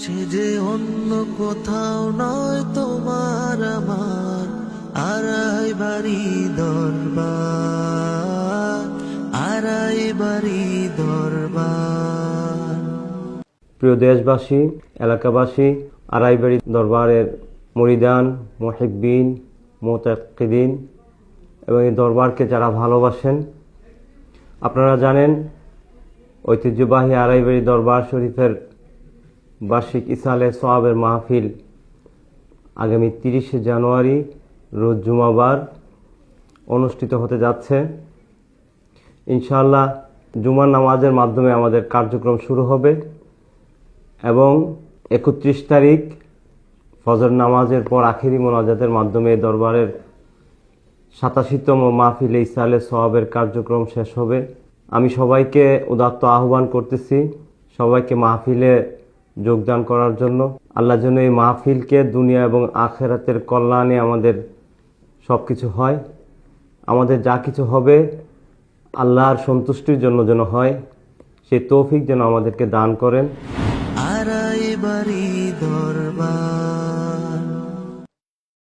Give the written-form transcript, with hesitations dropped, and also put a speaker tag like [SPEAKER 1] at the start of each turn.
[SPEAKER 1] সে যে অন্য কোথাও নয় তোমার আমার আড়াই বাড়ি দরবার, আড়াই বাড়ি দরবার।
[SPEAKER 2] প্রিয় দেশবাসী, এলাকাবাসী, আড়াইবাড়ি দরবারের মুরিদান, মুহিব্বিন, মুতাকিদিন এবং এই দরবারকে যারা ভালোবাসেন, আপনারা জানেন ঐতিহ্যবাহী আড়াইবাড়ি দরবার শরীফের বার্ষিক ইসালে সোয়াবের মাহফিল আগামী 30শে জানুয়ারি রোজ জুমাবার অনুষ্ঠিত হতে যাচ্ছে। ইনশাআল্লাহ জুমার নামাজের মাধ্যমে আমাদের কার্যক্রম শুরু হবে এবং 31 তারিখ ফজর নামাজের পর আখিরি মোনাজাতের মাধ্যমে দরবারের 87তম মাহফিলে ইসালে সোয়াবের কার্যক্রম শেষ হবে। আমি সবাইকে উদাত্ত আহ্বান করতেছি সবাইকে মাহফিলে যোগদান করার জন্য। আল্লাহ যেন এই মাহফিলকে দুনিয়া এবং আখেরাতের কল্যাণে আমাদের সব কিছু হয়, আমাদের যা কিছু হবে আল্লাহর সন্তুষ্টির জন্য যেন হয়, সেই তৌফিক যেন আমাদেরকে দান করেন।
[SPEAKER 1] আড়াই বাড়ি দরবার।